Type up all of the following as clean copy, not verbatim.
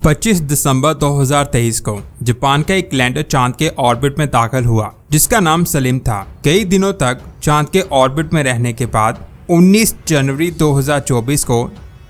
25 दिसंबर 2023 को जापान का एक लैंडर चांद के ऑर्बिट में दाखिल हुआ जिसका नाम सलीम था। कई दिनों तक चांद के ऑर्बिट में रहने के बाद 19 जनवरी 2024 को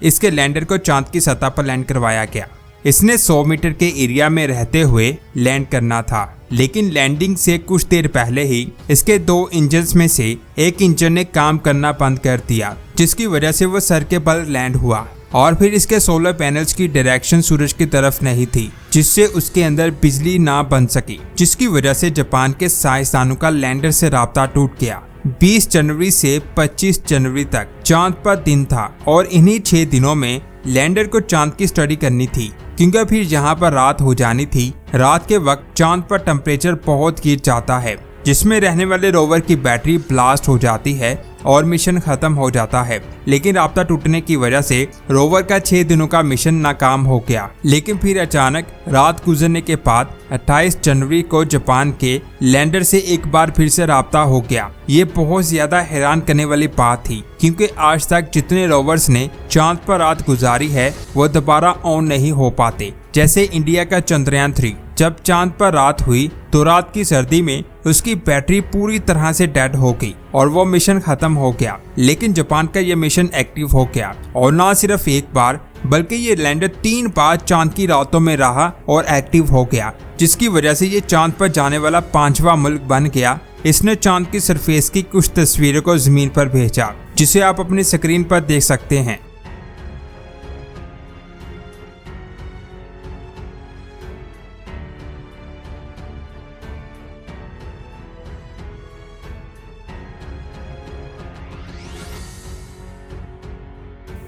इसके लैंडर को चांद की सतह पर लैंड करवाया गया। इसने 100 मीटर के एरिया में रहते हुए लैंड करना था, लेकिन लैंडिंग से कुछ देर पहले ही इसके 2 इंजन्स में से एक इंजन ने काम करना बंद कर दिया, जिसकी वजह से वो सर के बल लैंड हुआ। और फिर इसके सोलर पैनल्स की डायरेक्शन सूरज की तरफ नहीं थी, जिससे उसके अंदर बिजली ना बन सकी, जिसकी वजह से जापान के साइंसदानों का लैंडर से राब्ता टूट गया। 20 जनवरी से 25 जनवरी तक चांद पर दिन था और इन्हीं 6 दिनों में लैंडर को चांद की स्टडी करनी थी, क्योंकि फिर यहाँ पर रात हो जानी थी। रात के वक्त चांद पर टेम्परेचर बहुत गिर जाता है, जिसमें रहने वाले रोवर की बैटरी ब्लास्ट हो जाती है और मिशन खत्म हो जाता है। लेकिन राब्ता टूटने की वजह से रोवर का 6 दिनों का मिशन नाकाम हो गया। लेकिन फिर अचानक रात गुजरने के बाद 28 जनवरी को जापान के लैंडर से एक बार फिर से राब्ता हो गया। ये बहुत ज्यादा हैरान करने वाली बात थी, क्योंकि आज तक जितने रोवर्स ने चांद पर रात गुजारी है वो दोबारा ऑन नहीं हो पाते। जैसे इंडिया का चंद्रयान 3 जब चांद पर रात हुई तो रात की सर्दी में उसकी बैटरी पूरी तरह से डेड हो गई और वो मिशन खत्म हो गया। लेकिन जापान का ये मिशन एक्टिव हो गया, और ना सिर्फ एक बार बल्कि ये लैंडर 3 बार चांद की रातों में रहा और एक्टिव हो गया, जिसकी वजह से ये चांद पर जाने वाला 5वां मुल्क बन गया। इसने चांद की सरफेस की कुछ तस्वीरों को जमीन पर भेजा, जिसे आप अपनी स्क्रीन पर देख सकते हैं।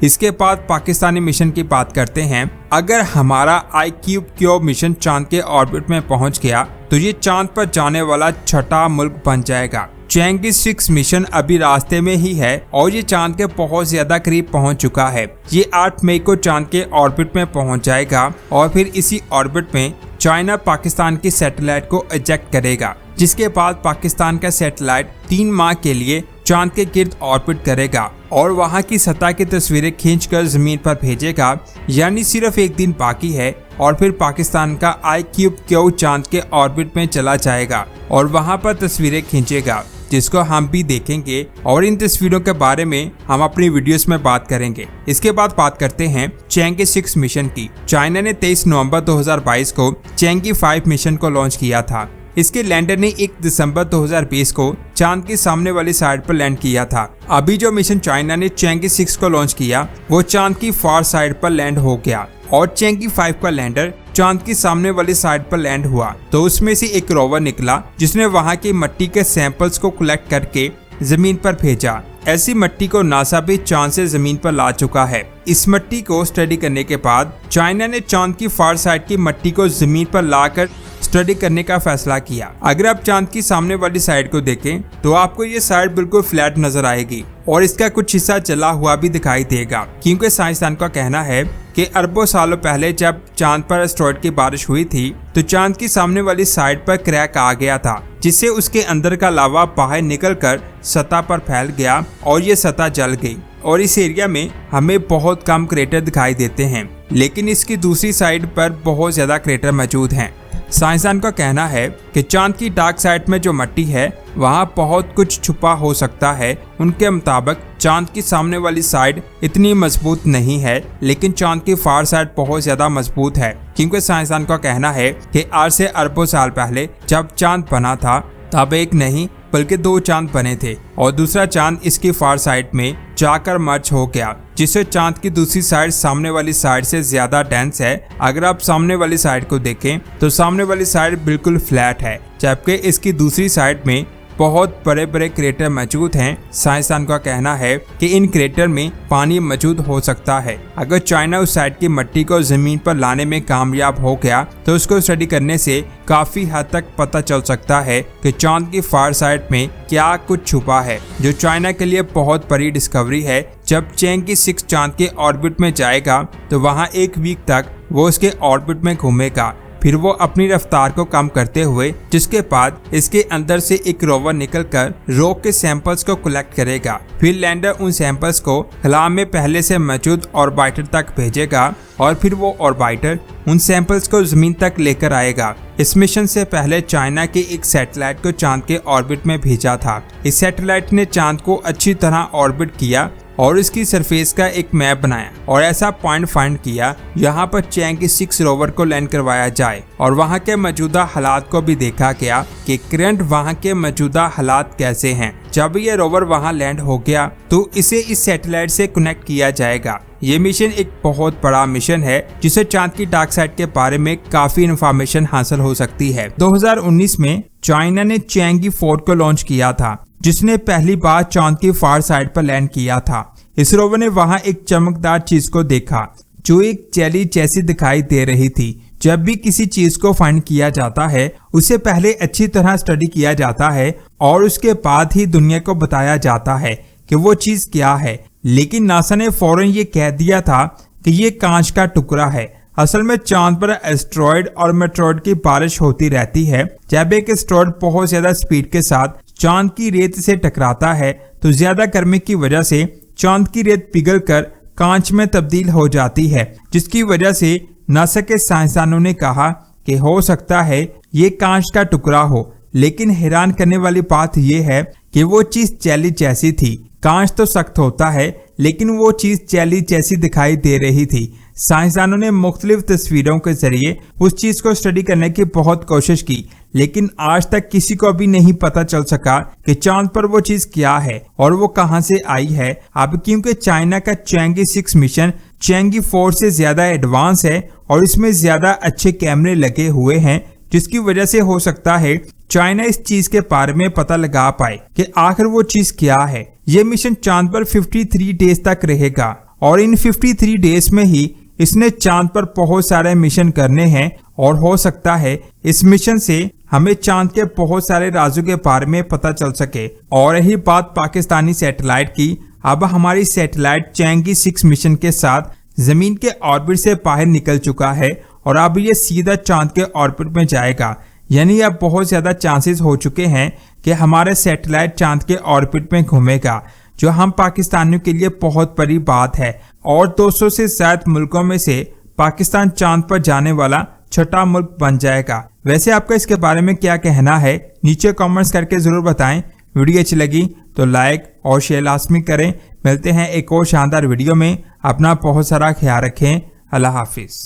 इसके बाद पाकिस्तानी मिशन की बात करते हैं। अगर हमारा IQQ मिशन चांद के ऑर्बिट में पहुंच गया तो ये चांद पर जाने वाला 6ठा मुल्क बन जाएगा। चैंगी 6 मिशन अभी रास्ते में ही है और ये चांद के बहुत ज्यादा करीब पहुंच चुका है। ये 8 मई को चांद के ऑर्बिट में पहुंच जाएगा और फिर इसी ऑर्बिट में चाइना पाकिस्तान की सैटेलाइट को इजेक्ट करेगा, जिसके बाद पाकिस्तान का सैटेलाइट 3 माह के लिए चांद के गिर्द ऑर्बिट करेगा और वहां की सतह की तस्वीरें खींचकर जमीन पर भेजेगा। यानी सिर्फ एक दिन बाकी है और फिर पाकिस्तान का IQQ चांद के ऑर्बिट में चला जाएगा और वहां पर तस्वीरें खींचेगा, जिसको हम भी देखेंगे और इन तस्वीरों के बारे में हम अपनी वीडियोस में बात करेंगे। इसके बाद बात करते हैं चैंगी 6 मिशन की। चाइना ने 23 नवंबर 2022 को चैंगी 5 मिशन को लॉन्च किया था। इसके लैंडर ने 1 दिसंबर 2020 को चांद की सामने वाली साइड पर लैंड किया था। अभी जो मिशन चाइना ने चैंगी 6 को लॉन्च किया वो चांद की फार साइड पर लैंड हो गया और चैंगी 5 का लैंडर चांद की सामने वाली साइड पर लैंड हुआ। तो उसमें से एक रोवर निकला जिसने वहां की मिट्टी के सैंपल्स को कलेक्ट करके जमीन पर भेजा। ऐसी मिट्टी को नासा भी चांद से जमीन पर ला चुका है। इस मिट्टी को स्टडी करने के बाद चाइना ने चांद की फार साइड की मिट्टी को जमीन पर लाकर स्टडी करने का फैसला किया। अगर आप चांद की सामने वाली साइड को देखें तो आपको ये साइड बिल्कुल फ्लैट नजर आएगी और इसका कुछ हिस्सा जला हुआ भी दिखाई देगा, क्योंकि साइंसदान का कहना है कि अरबों सालों पहले जब चांद पर एस्टेरॉयड की बारिश हुई थी तो चांद की सामने वाली साइड पर क्रैक आ गया था, जिससे उसके अंदर का लावा बाहर निकलकर सतह पर फैल गया और ये सतह जल गई। और इस एरिया में हमें बहुत कम क्रेटर दिखाई देते हैं, लेकिन इसकी दूसरी साइड पर बहुत ज्यादा क्रेटर मौजूद हैं। साइंसदान का कहना है कि चांद की डार्क साइड में जो मिट्टी है वहाँ बहुत कुछ छुपा हो सकता है। उनके मुताबिक चांद की सामने वाली साइड इतनी मजबूत नहीं है, लेकिन चांद की फार साइड बहुत ज्यादा मजबूत है, क्योंकि साइंसदान का कहना है कि आज से अरबों साल पहले जब चांद बना था तब एक नहीं बल्कि 2 चांद बने थे और दूसरा चांद इसकी फार साइड में जाकर मर्ज हो गया, जिससे चांद की दूसरी साइड सामने वाली साइड से ज्यादा डेंस है। अगर आप सामने वाली साइड को देखें तो सामने वाली साइड बिल्कुल फ्लैट है, जबकि इसकी दूसरी साइड में बहुत बड़े बड़े क्रेटर मौजूद हैं। साइंसदान का कहना है कि इन क्रेटर में पानी मौजूद हो सकता है। अगर चाइना उस साइड की मिट्टी को जमीन पर लाने में कामयाब हो गया तो उसको स्टडी करने से काफी हद तक पता चल सकता है कि चांद की फार साइड में क्या कुछ छुपा है, जो चाइना के लिए बहुत बड़ी डिस्कवरी है। जब चैंगी 6 चांद के ऑर्बिट में जाएगा तो वहाँ 1 वीक तक वो उसके ऑर्बिट में घूमेगा। फिर वो अपनी रफ्तार को कम करते हुए जिसके बाद इसके अंदर से एक रोवर निकलकर रॉक के सैंपल्स को कलेक्ट करेगा। फिर लैंडर उन सैंपल्स को खला में पहले से मौजूद ऑर्बिटर तक भेजेगा और फिर वो ऑर्बिटर उन सैंपल्स को जमीन तक लेकर आएगा। इस मिशन से पहले चाइना के एक सैटेलाइट को चांद के ऑर्बिट में भेजा था। इस सैटेलाइट ने चांद को अच्छी तरह ऑर्बिट किया और इसकी सरफेस का एक मैप बनाया और ऐसा पॉइंट फाइंड किया यहाँ पर चैंगी 6 रोवर को लैंड करवाया जाए और वहाँ के मौजूदा हालात को भी देखा गया कि करंट वहाँ के मौजूदा हालात कैसे हैं। जब ये रोवर वहाँ लैंड हो गया तो इसे इस सैटेलाइट से कनेक्ट किया जाएगा। ये मिशन एक बहुत बड़ा मिशन है जिसे चांद की डार्क साइड के बारे में काफी इंफॉर्मेशन हासिल हो सकती है। 2019 में चाइना ने चैंगी 4 को लॉन्च किया था जिसने पहली बार चांद की फार साइड पर लैंड किया था। इस रोवर ने वहां एक चमकदार चीज को देखा जो एक जेली जैसी दिखाई दे रही थी। जब भी किसी चीज को फाइंड किया जाता है उसे पहले अच्छी तरह स्टडी किया जाता है और उसके बाद ही दुनिया को बताया जाता है कि वो चीज क्या है। लेकिन नासा ने फौरन ये कह दिया था कि ये कांच का टुकड़ा है। असल में चांद पर एस्ट्रॉयड और मेट्रॉयड की बारिश होती रहती है। जब एक एस्ट्रॉयड बहुत ज्यादा स्पीड के साथ चांद की रेत से टकराता है तो ज्यादा गर्मी की वजह से चांद की रेत पिघलकर कांच में तब्दील हो जाती है, जिसकी वजह से नासा के साइंसदानों ने कहा कि हो सकता है ये कांच का टुकड़ा हो। लेकिन हैरान करने वाली बात यह है कि वो चीज जेली जैसी थी। कांच तो सख्त होता है लेकिन वो चीज जेली जैसी दिखाई दे रही थी। साइंसदानों ने मुख्तलिफ तस्वीरों के जरिए उस चीज को स्टडी करने की बहुत कोशिश की लेकिन आज तक किसी को भी नहीं पता चल सका कि चांद पर वो चीज क्या है और वो कहां से आई है। अब क्योंकि चाइना का चैंगी 6 मिशन चैंगी 4 से ज्यादा एडवांस है और इसमें ज्यादा अच्छे कैमरे लगे हुए हैं, जिसकी वजह से हो सकता है चाइना इस चीज के बारे में पता लगा पाए कि आखिर वो चीज क्या है। ये मिशन चांद पर 53 डेज तक रहेगा और इन 53 डेज में ही इसने चांद पर बहुत सारे मिशन करने हैं और हो सकता है इस मिशन से हमें चांद के बहुत सारे राजों के बारे में पता चल सके। और यही बात पाकिस्तानी सैटेलाइट की। अब हमारी सैटेलाइट चैंगी 6 मिशन के साथ जमीन के ऑर्बिट से बाहर निकल चुका है और अब ये सीधा चांद के ऑर्बिट में जाएगा। यानी अब बहुत ज्यादा चांसेस हो चुके हैं कि हमारे सैटेलाइट चांद के ऑर्बिट में घूमेगा, जो हम पाकिस्तानियों के लिए बहुत बड़ी बात है। और 200 से ज्यादा मुल्कों में से पाकिस्तान चांद पर जाने वाला छठा मुल्क बन जाएगा। वैसे आपका इसके बारे में क्या कहना है नीचे कमेंट्स करके जरूर बताएं। वीडियो अच्छी लगी तो लाइक और शेयर लाजमी करें। मिलते हैं एक और शानदार वीडियो में। अपना बहुत सारा ख्याल रखें। अल्लाह हाफिज।